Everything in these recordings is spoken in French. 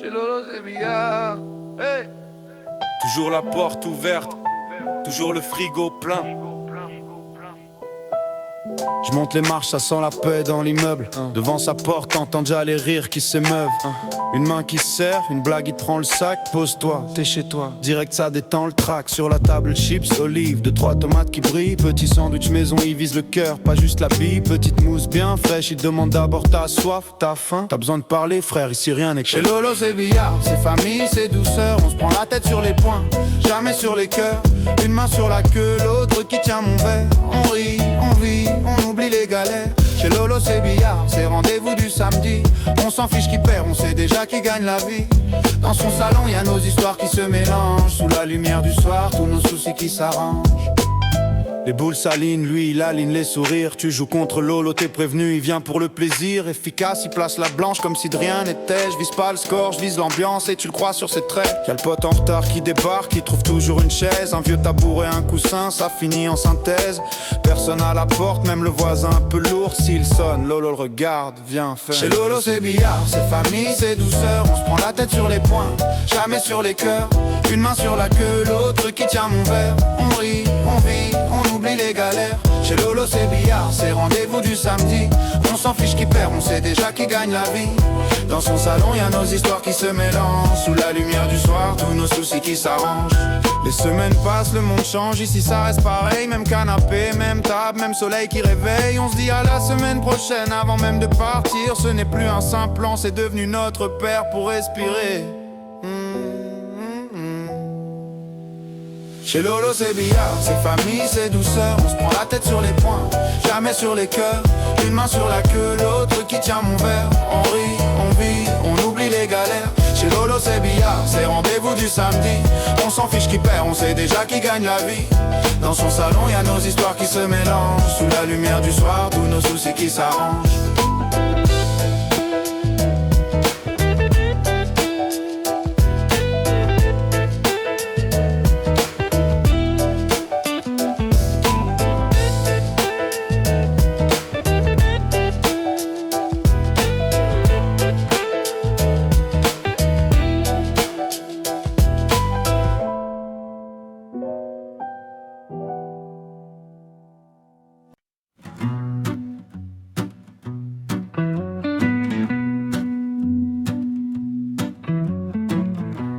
Chez Lolo c'est billard. Hey. Toujours la porte ouverte, toujours le frigo plein. Je monte les marches, ça sent la paix dans l'immeuble. Devant sa porte, t'entends déjà les rires qui s'émeuvent. Une main qui se serre, une blague qui te prend le sac. Pose-toi, t'es chez toi. Direct ça détend le track. Sur la table, chips, olives, 2-3 tomates qui brillent. Petit sandwich maison, il vise le cœur, pas juste la bille. Petite mousse bien fraîche, il te demande d'abord ta soif, ta faim. T'as besoin de parler, frère, ici rien n'est que Chez Lolo c'est billard, c'est famille, c'est douceur. On se prend la tête sur les poings, jamais sur les cœurs. Une main sur la queue, l'autre qui tient mon verre. On rit, on vit, on oublie les galères. Chez Lolo c'est billard, c'est rendez-vous du samedi. On s'en fiche qui perd, on sait déjà qui gagne la vie. Dans son salon y a nos histoires qui se mélangent. Sous la lumière du soir, tous nos soucis qui s'arrangent. Les boules s'alignent, lui il aligne les sourires. Tu joues contre Lolo, t'es prévenu, il vient pour le plaisir. Efficace, il place la blanche comme si de rien n'était. Je vise pas le score, je vise l'ambiance et tu le crois sur ses traits. Y'a le pote en retard qui débarque, qui trouve toujours une chaise. Un vieux tabouret, un coussin, ça finit en synthèse. Personne à la porte, même le voisin un peu lourd. S'il sonne, Lolo le regarde, viens faire. Chez Lolo c'est billard, c'est famille, c'est douceur. On se prend la tête sur les poings, jamais sur les cœurs. Une main sur la queue, l'autre qui tient mon verre. On rit, on vit, on oublie les galères. Chez Lolo c'est billard, c'est rendez-vous du samedi. On s'en fiche qui perd, on sait déjà qui gagne la vie. Dans son salon y a nos histoires qui se mélangent. Sous la lumière du soir, tous nos soucis qui s'arrangent. Les semaines passent, le monde change, ici ça reste pareil. Même canapé, même table, même soleil qui réveille. On se dit à la semaine prochaine avant même de partir. Ce n'est plus un simple plan, c'est devenu notre père pour respirer. Chez Lolo c'est billard, c'est famille, c'est douceur. On se prend la tête sur les poings, jamais sur les cœurs. Une main sur la queue, l'autre qui tient mon verre. On rit, on vit, on oublie les galères. Chez Lolo c'est billard, c'est rendez-vous du samedi. On s'en fiche qui perd, on sait déjà qui gagne la vie. Dans son salon y a nos histoires qui se mélangent. Sous la lumière du soir, tous nos soucis qui s'arrangent.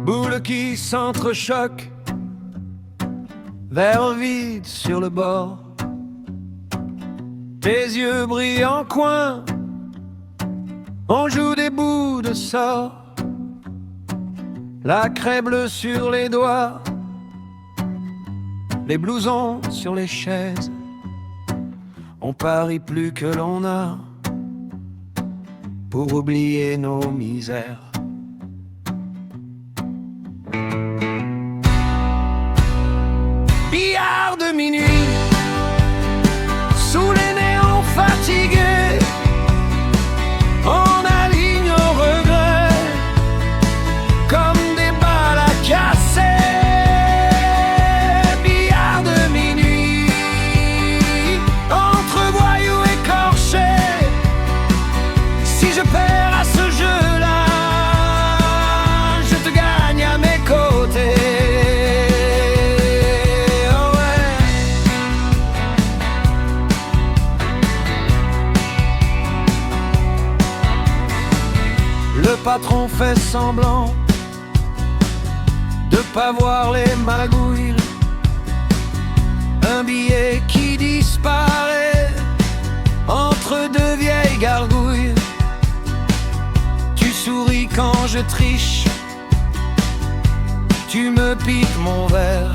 Boules qui s'entrechoquent, verre vide sur le bord. Tes yeux brillent en coin, on joue des bouts de sort. La craie bleue sur les doigts, les blousons sur les chaises. On parie plus que l'on a pour oublier nos misères. Billard de minuit, sous les néons fatigués, on aligne nos regrets comme des balles à casser. Billard de minuit, entre voyous écorchés. Si je perds à ce jeu-là, je te gagne à mes côtés. Le patron fait semblant de pas voir les magouilles. Un billet qui disparaît entre deux vieilles gargouilles. Tu souris quand je triche, tu me piques mon verre.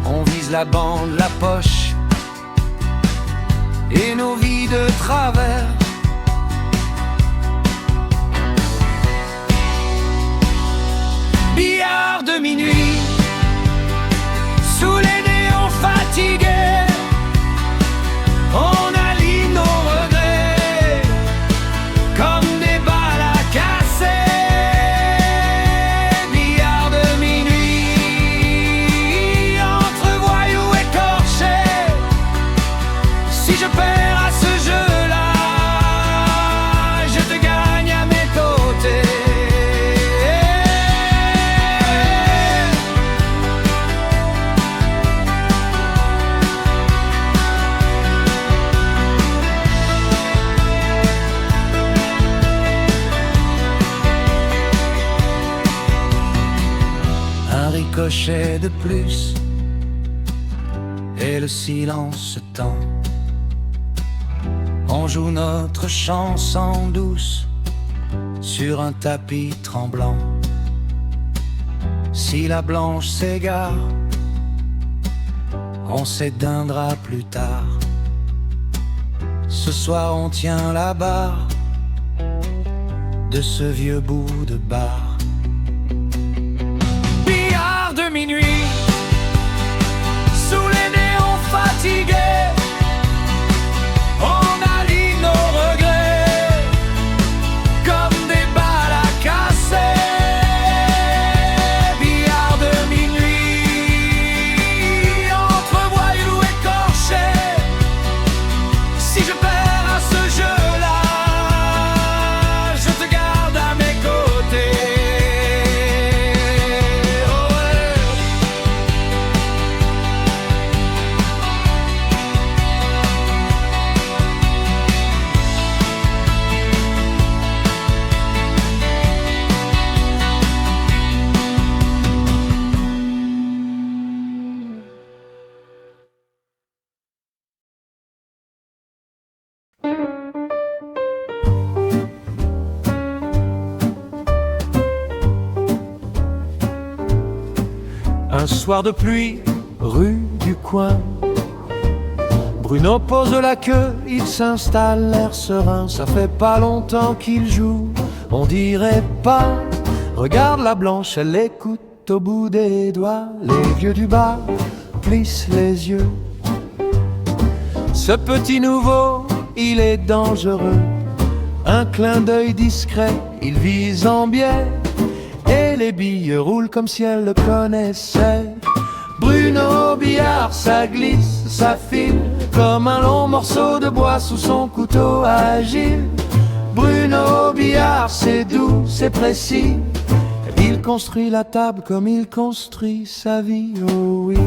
On vise la bande, la poche et nos vies de travers. Billard de minuit, sous les néons fatigués, on aligne nos regrets comme des balles à casser. Billard de minuit, entre voyous écorchés. Si je perds à ce jeu-là, crochet de plus et le silence se tend. On joue notre chanson douce sur un tapis tremblant. Si la blanche s'égare, on s'éteindra plus tard. Ce soir on tient la barre de ce vieux bout de bar. Billard de minuit, sous les néons fatigués, on allie nos regrets comme des balles à casser. Billard de minuit, entre voyous écorchés. Si je perds à ce jeu-là, je te garde à mes côtés. Oh ouais. Un soir de pluie, rue du coin, Bruno pose la queue, il s'installe, l'air serein. Ça fait pas longtemps qu'il joue, on dirait pas. Regarde la blanche, elle écoute au bout des doigts. Les vieux du bar plissent les yeux. Ce petit nouveau, il est dangereux. Un clin d'œil discret, il vise en biais. Et les billes roulent comme si elles le connaissaient. Bruno Billard, ça glisse, ça file comme un long morceau de bois sous son couteau agile. Bruno Billard, c'est doux, c'est précis. Il construit la table comme il construit sa vie, oh oui.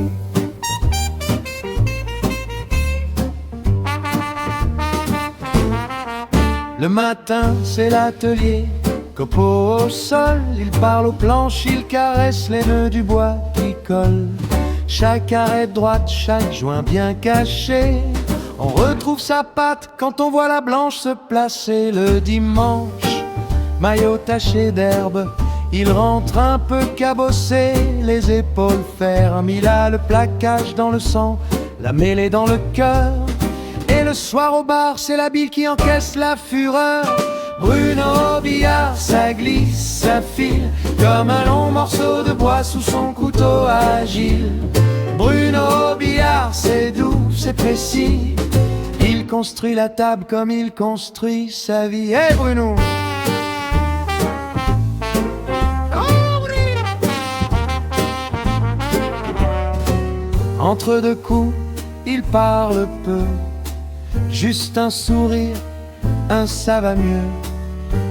Le matin, c'est l'atelier. Copeau au sol, il parle aux planches, il caresse les nœuds du bois qui collent. Chaque arête droite, chaque joint bien caché. On retrouve sa patte quand on voit la blanche se placer le dimanche. Maillot taché d'herbe, il rentre un peu cabossé, les épaules fermes, il a le plaquage dans le sang, la mêlée dans le cœur. Et le soir au bar, c'est la bille qui encaisse la fureur. Bruno Billard, ça glisse, ça file comme un long morceau de bois sous son couteau agile. Bruno Billard, c'est doux, c'est précis. Il construit la table comme il construit sa vie. Hey Bruno! Entre deux coups, il parle peu. Juste un sourire, un ça va mieux.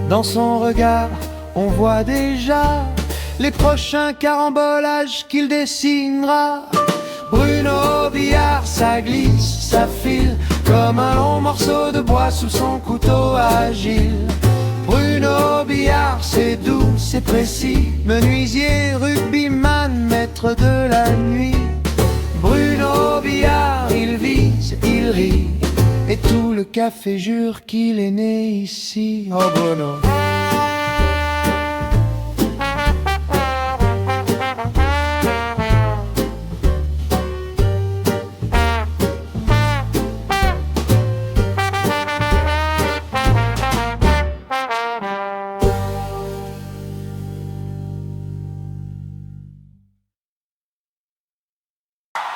Dans son regard, on voit déjà les prochains carambolages qu'il dessinera. Bruno Billard, ça glisse, ça file comme un long morceau de bois sous son couteau agile. Bruno Billard, c'est doux, c'est précis. Menuisier, rugbyman, maître de la nuit. Bruno Billard, il vise, il rit. Et tout le café jure qu'il est né ici. Oh Bruno.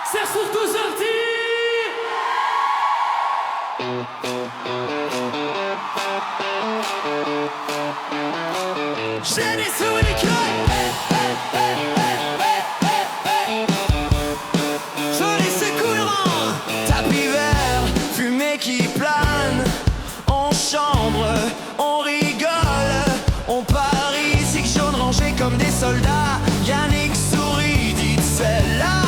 C'est surtout sorti. J'ai des souris qui joli c'est courant. Tapis vert, fumée qui plane. On chambre, on rigole. On parie, c'est jaune rangé comme des soldats. Yannick sourit, dit celle-là.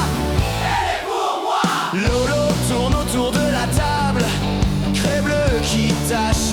Elle est pour moi. Lolo tourne autour de la table. Craie bleue qui tâche